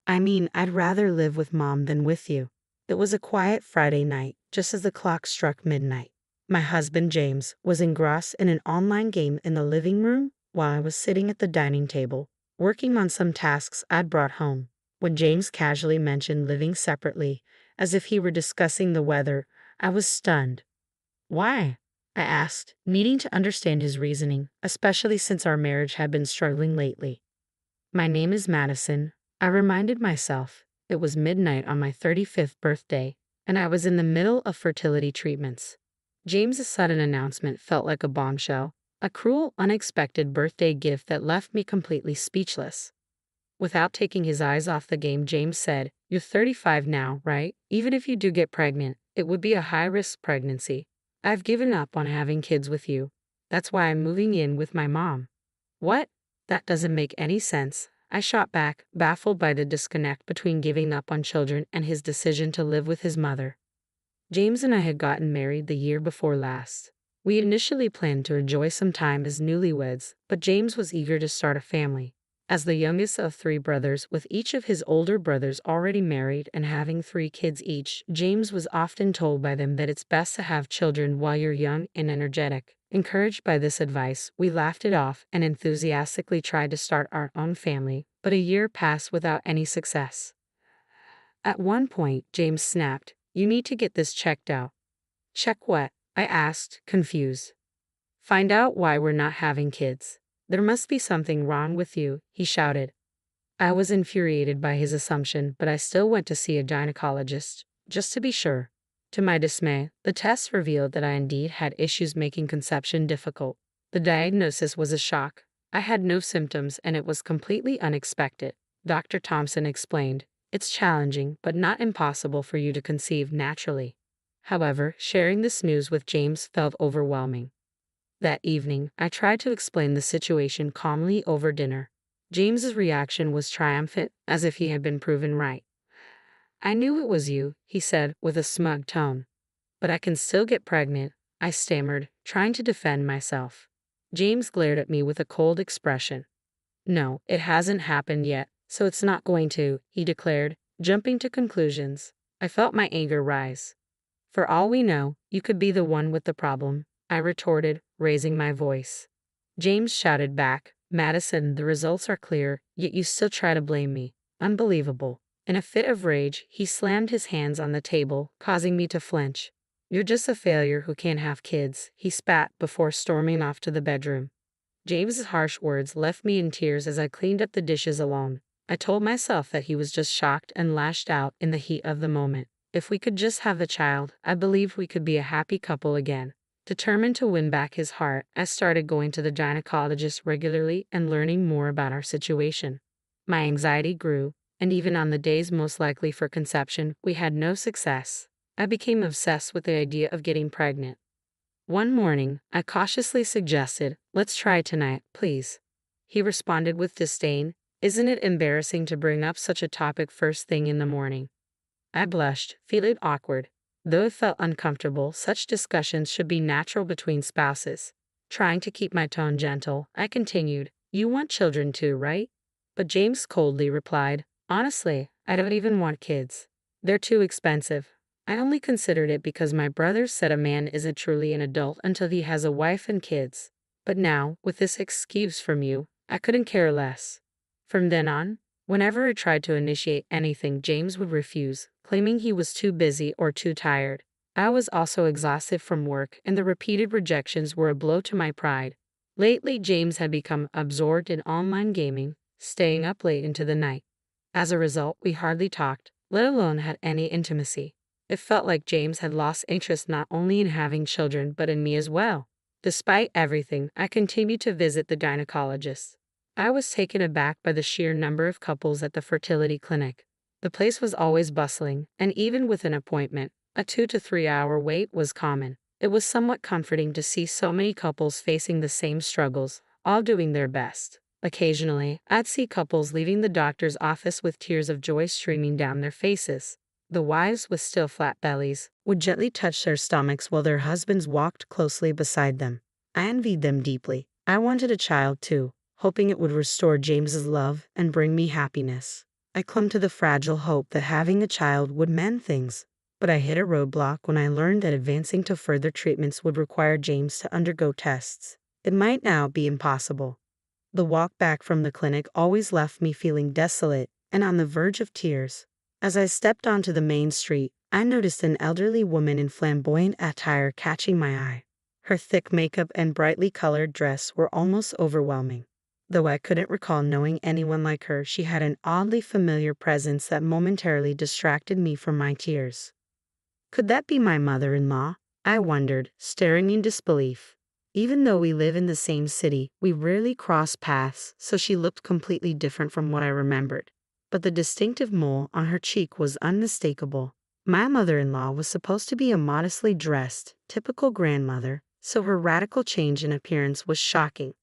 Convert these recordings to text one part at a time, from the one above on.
I mean, I'd rather live with Mom than with you. It was a quiet Friday night, just as the clock struck midnight. My husband, James, was engrossed in an online game in the living room while I was sitting at the dining table, working on some tasks I'd brought home. When James casually mentioned living separately, as if he were discussing the weather, I was stunned. Why? I asked, needing to understand his reasoning, especially since our marriage had been struggling lately. My name is Madison, I reminded myself. It was midnight on my 35th birthday, and I was in the middle of fertility treatments. James's sudden announcement felt like a bombshell, a cruel, unexpected birthday gift that left me completely speechless. Without taking his eyes off the game, James said, "You're 35 now, right? Even if you do get pregnant, it would be a high-risk pregnancy. I've given up on having kids with you. That's why I'm moving in with my mom." What? That doesn't make any sense. I shot back, baffled by the disconnect between giving up on children and his decision to live with his mother. James and I had gotten married the year before last. We initially planned to enjoy some time as newlyweds, but James was eager to start a family. As the youngest of three brothers, with each of his older brothers already married and having 3 kids each, James was often told by them that it's best to have children while you're young and energetic. Encouraged by this advice, we laughed it off and enthusiastically tried to start our own family, but a year passed without any success. At one point, James snapped, "You need to get this checked out." "Check what?" I asked, confused. "Find out why we're not having kids. There must be something wrong with you," he shouted. I was infuriated by his assumption, but I still went to see a gynecologist, just to be sure. To my dismay, the test revealed that I indeed had issues making conception difficult. The diagnosis was a shock. I had no symptoms and it was completely unexpected. Dr. Thompson explained, "It's challenging, but not impossible for you to conceive naturally." However, sharing this news with James felt overwhelming. That evening, I tried to explain the situation calmly over dinner. James's reaction was triumphant, as if he had been proven right. "I knew it was you," he said with a smug tone. "But I can still get pregnant," I stammered, trying to defend myself. James glared at me with a cold expression. "No, it hasn't happened yet, so it's not going to," he declared, jumping to conclusions. I felt my anger rise. "For all we know, you could be the one with the problem," I retorted, raising my voice. James shouted back, "Madison, the results are clear, yet you still try to blame me. Unbelievable." In a fit of rage, he slammed his hands on the table, causing me to flinch. "You're just a failure who can't have kids," he spat before storming off to the bedroom. James's harsh words left me in tears as I cleaned up the dishes alone. I told myself that he was just shocked and lashed out in the heat of the moment. If we could just have a child, I believed we could be a happy couple again. Determined to win back his heart, I started going to the gynecologist regularly and learning more about our situation. My anxiety grew, and even on the days most likely for conception, we had no success. I became obsessed with the idea of getting pregnant. One morning, I cautiously suggested, "Let's try tonight, please." He responded with disdain, "Isn't it embarrassing to bring up such a topic first thing in the morning?" I blushed, feeling awkward. Though it felt uncomfortable, such discussions should be natural between spouses. Trying to keep my tone gentle, I continued, "You want children too, right?" But James coldly replied, "Honestly, I don't even want kids. They're too expensive. I only considered it because my brother said a man isn't truly an adult until he has a wife and kids. But now, with this excuse from you, I couldn't care less." From then on, whenever I tried to initiate anything, James would refuse, claiming he was too busy or too tired. I was also exhausted from work, and the repeated rejections were a blow to my pride. Lately, James had become absorbed in online gaming, staying up late into the night. As a result, we hardly talked, let alone had any intimacy. It felt like James had lost interest not only in having children but in me as well. Despite everything, I continued to visit the gynecologist. I was taken aback by the sheer number of couples at the fertility clinic. The place was always bustling, and even with an appointment, a 2 to 3 hour wait was common. It was somewhat comforting to see so many couples facing the same struggles, all doing their best. Occasionally, I'd see couples leaving the doctor's office with tears of joy streaming down their faces. The wives, with still flat bellies, would gently touch their stomachs while their husbands walked closely beside them. I envied them deeply. I wanted a child too, hoping it would restore James's love and bring me happiness. I clung to the fragile hope that having a child would mend things, but I hit a roadblock when I learned that advancing to further treatments would require James to undergo tests. It might now be impossible. The walk back from the clinic always left me feeling desolate and on the verge of tears. As I stepped onto the main street, I noticed an elderly woman in flamboyant attire catching my eye. Her thick makeup and brightly colored dress were almost overwhelming. Though I couldn't recall knowing anyone like her, she had an oddly familiar presence that momentarily distracted me from my tears. Could that be my mother-in-law? I wondered, staring in disbelief. Even though we live in the same city, we rarely cross paths, so she looked completely different from what I remembered. But the distinctive mole on her cheek was unmistakable. My mother-in-law was supposed to be a modestly dressed, typical grandmother, so her radical change in appearance was shocking.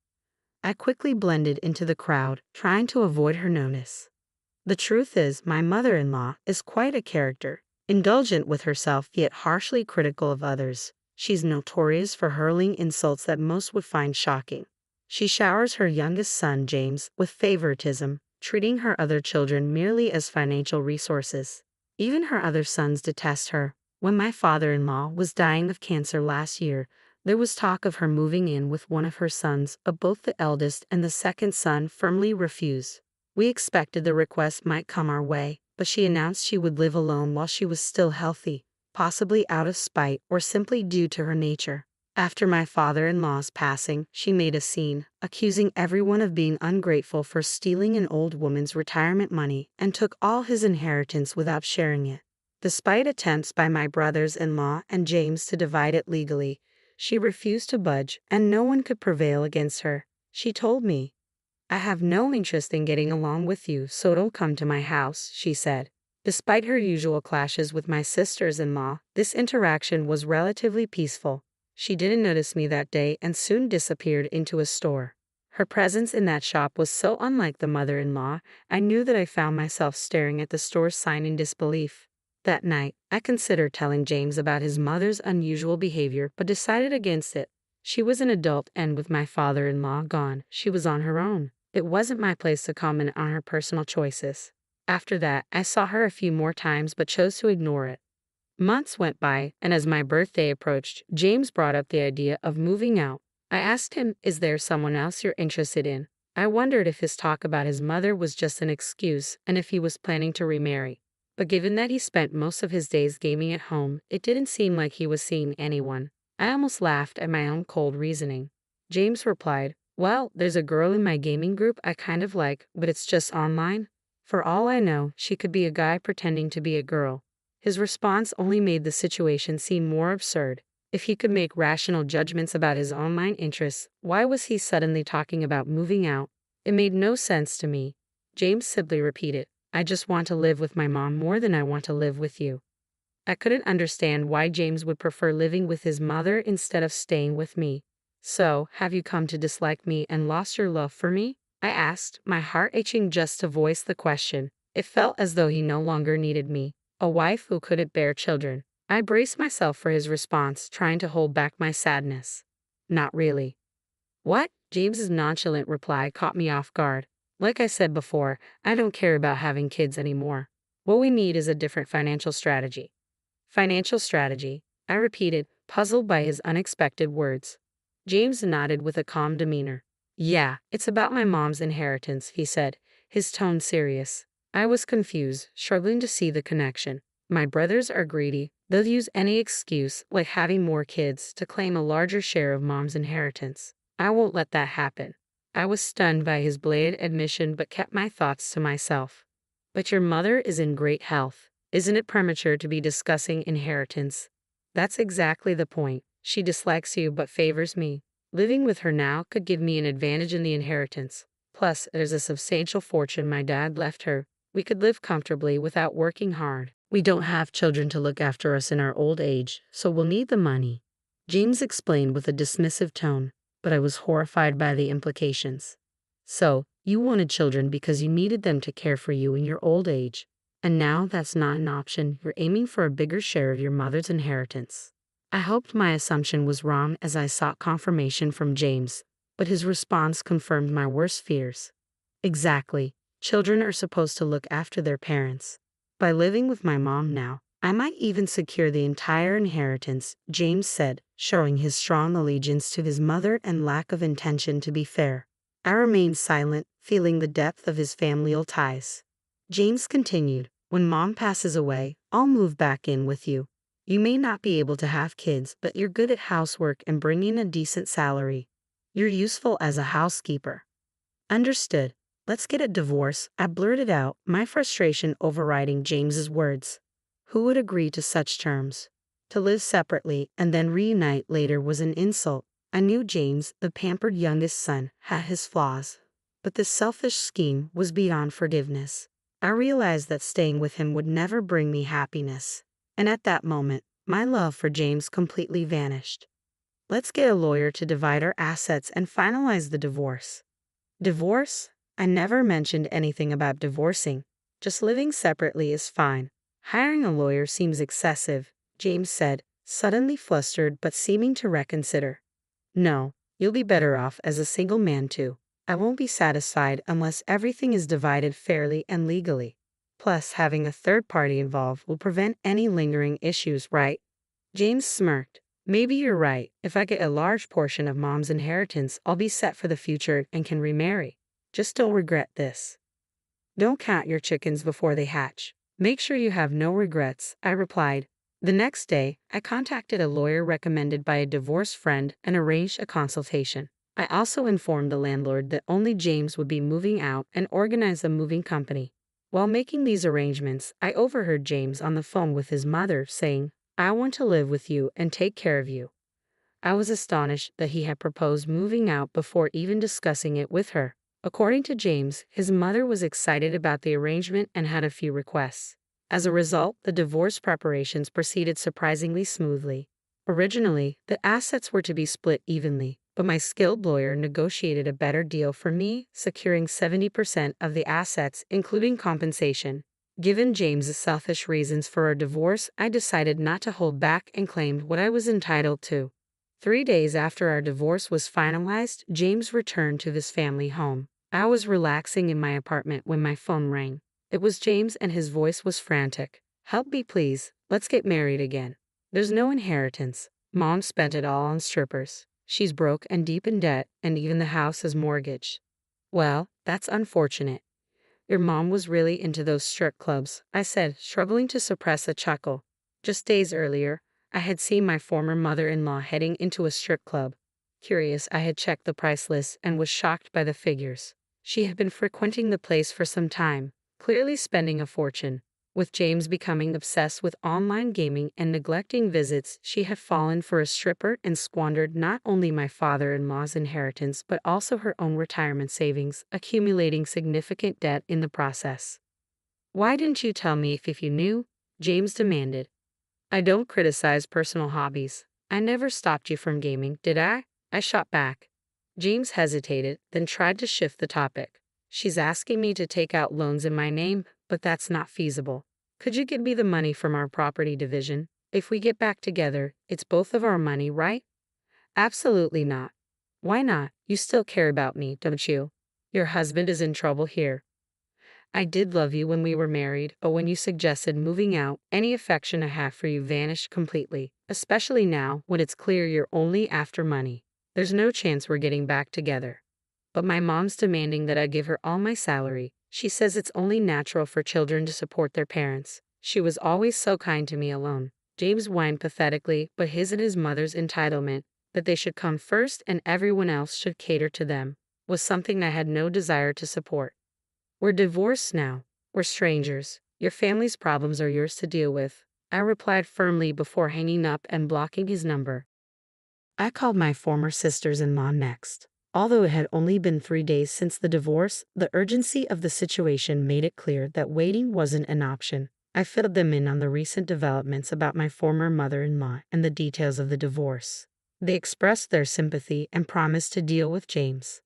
I quickly blended into the crowd, trying to avoid her notice. The truth is, my mother-in-law is quite a character, indulgent with herself yet harshly critical of others. She's notorious for hurling insults that most would find shocking. She showers her youngest son, James, with favoritism, treating her other children merely as financial resources. Even her other sons detest her. When my father-in-law was dying of cancer last year, there was talk of her moving in with one of her sons, but both the eldest and the second son firmly refused. We expected the request might come our way, but she announced she would live alone while she was still healthy, possibly out of spite or simply due to her nature. After my father-in-law's passing, she made a scene, accusing everyone of being ungrateful for stealing an old woman's retirement money and took all his inheritance without sharing it. Despite attempts by my brothers-in-law and James to divide it legally, she refused to budge, and no one could prevail against her. She told me, "I have no interest in getting along with you, so don't come to my house," she said. Despite her usual clashes with my sisters-in-law, this interaction was relatively peaceful. She didn't notice me that day and soon disappeared into a store. Her presence in that shop was so unlike the mother-in-law, I knew that I found myself staring at the store's sign in disbelief. That night, I considered telling James about his mother's unusual behavior, but decided against it. She was an adult, and with my father-in-law gone, she was on her own. It wasn't my place to comment on her personal choices. After that, I saw her a few more times but chose to ignore it. Months went by, and as my birthday approached, James brought up the idea of moving out. I asked him, "Is there someone else you're interested in?" I wondered if his talk about his mother was just an excuse and if he was planning to remarry. But given that he spent most of his days gaming at home, it didn't seem like he was seeing anyone. I almost laughed at my own cold reasoning. James replied, "Well, there's a girl in my gaming group I kind of like, but it's just online. For all I know, she could be a guy pretending to be a girl." His response only made the situation seem more absurd. If he could make rational judgments about his online interests, why was he suddenly talking about moving out? It made no sense to me. James simply repeated, "I just want to live with my mom more than I want to live with you." I couldn't understand why James would prefer living with his mother instead of staying with me. "So, have you come to dislike me and lost your love for me?" I asked, my heart itching just to voice the question. It felt as though he no longer needed me, a wife who couldn't bear children. I braced myself for his response, trying to hold back my sadness. "Not really." "What?" James's nonchalant reply caught me off guard. "Like I said before, I don't care about having kids anymore. What we need is a different financial strategy." "Financial strategy?" I repeated, puzzled by his unexpected words. James nodded with a calm demeanor. "Yeah, it's about my mom's inheritance," he said, his tone serious. I was confused, struggling to see the connection. My brothers are greedy. They'll use any excuse, like having more kids, to claim a larger share of mom's inheritance. I won't let that happen. I was stunned by his bland admission but kept my thoughts to myself. "But your mother is in great health. Isn't it premature to be discussing inheritance?" "That's exactly the point. She dislikes you but favors me. Living with her now could give me an advantage in the inheritance. Plus, there's a substantial fortune my dad left her. We could live comfortably without working hard. We don't have children to look after us in our old age, so we'll need the money," James explained with a dismissive tone, but I was horrified by the implications. "So, you wanted children because you needed them to care for you in your old age. And now that's not an option. You're aiming for a bigger share of your mother's inheritance." I hoped my assumption was wrong as I sought confirmation from James, but his response confirmed my worst fears. "Exactly. Children are supposed to look after their parents. By living with my mom now, I might even secure the entire inheritance, James said, showing his strong allegiance to his mother and lack of intention to be fair. I remained silent, feeling the depth of his familial ties. James continued, "When mom passes away, I'll move back in with you. You may not be able to have kids, but you're good at housework and bring in a decent salary. You're useful as a housekeeper." "Understood. Let's get a divorce," I blurted out, my frustration overriding James's words. Who would agree to such terms? To live separately and then reunite later was an insult. I knew James, the pampered youngest son, had his flaws. But this selfish scheme was beyond forgiveness. I realized that staying with him would never bring me happiness. And at that moment, my love for James completely vanished. "Let's get a lawyer to divide our assets and finalize the divorce." Divorce? I never mentioned anything about divorcing. Just living separately is fine. Hiring a lawyer seems excessive, James said, suddenly flustered but seeming to reconsider. "No, you'll be better off as a single man too. I won't be satisfied unless everything is divided fairly and legally. Plus, having a third party involved will prevent any lingering issues, right?" James smirked. "Maybe you're right. If I get a large portion of mom's inheritance, I'll be set for the future and can remarry. Just don't regret this." "Don't count your chickens before they hatch. Make sure you have no regrets," I replied. The next day, I contacted a lawyer recommended by a divorced friend and arranged a consultation. I also informed the landlord that only James would be moving out and organized a moving company. While making these arrangements, I overheard James on the phone with his mother saying, "I want to live with you and take care of you." I was astonished that he had proposed moving out before even discussing it with her. According to James, his mother was excited about the arrangement and had a few requests. As a result, the divorce preparations proceeded surprisingly smoothly. Originally, the assets were to be split evenly, but my skilled lawyer negotiated a better deal for me, securing 70% of the assets, including compensation. Given James's selfish reasons for our divorce, I decided not to hold back and claimed what I was entitled to. 3 days after our divorce was finalized, James returned to his family home. I was relaxing in my apartment when my phone rang. It was James and his voice was frantic. "Help me please, let's get married again. There's no inheritance. Mom spent it all on strippers. She's broke and deep in debt, and even the house is mortgaged." "Well, that's unfortunate. Your mom was really into those strip clubs," I said, struggling to suppress a chuckle. Just days earlier, I had seen my former mother-in-law heading into a strip club. Curious, I had checked the price list and was shocked by the figures. She had been frequenting the place for some time, clearly spending a fortune. With James becoming obsessed with online gaming and neglecting visits, she had fallen for a stripper and squandered not only my father-in-law's inheritance but also her own retirement savings, accumulating significant debt in the process. "Why didn't you tell me if you knew?" James demanded. "I don't criticize personal hobbies. I never stopped you from gaming, did I?" I shot back. James hesitated, then tried to shift the topic. "She's asking me to take out loans in my name, but that's not feasible. Could you give me the money from our property division? If we get back together, it's both of our money, right?" "Absolutely not." "Why not? You still care about me, don't you? Your husband is in trouble here. I did love you when we were married, but when you suggested moving out, any affection I have for you vanished completely, especially now when it's clear you're only after money. There's no chance we're getting back together." "But my mom's demanding that I give her all my salary. She says it's only natural for children to support their parents. She was always so kind to me alone." James whined pathetically, but his and his mother's entitlement, that they should come first and everyone else should cater to them, was something I had no desire to support. "We're divorced now. We're strangers. Your family's problems are yours to deal with," I replied firmly before hanging up and blocking his number. I called my former sisters-in-law next. Although it had only been 3 days since the divorce, the urgency of the situation made it clear that waiting wasn't an option. I filled them in on the recent developments about my former mother-in-law and the details of the divorce. They expressed their sympathy and promised to deal with James.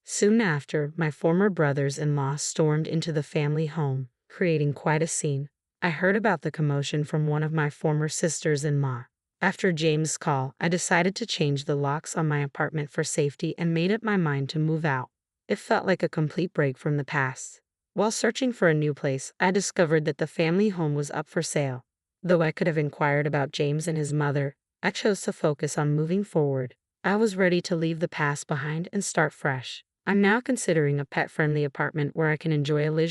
Soon after, my former brothers-in-law stormed into the family home, creating quite a scene. I heard about the commotion from one of my former sisters-in-law. After James' call, I decided to change the locks on my apartment for safety and made up my mind to move out. It felt like a complete break from the past. While searching for a new place, I discovered that the family home was up for sale. Though I could have inquired about James and his mother, I chose to focus on moving forward. I was ready to leave the past behind and start fresh. I'm now considering a pet-friendly apartment where I can enjoy a leisure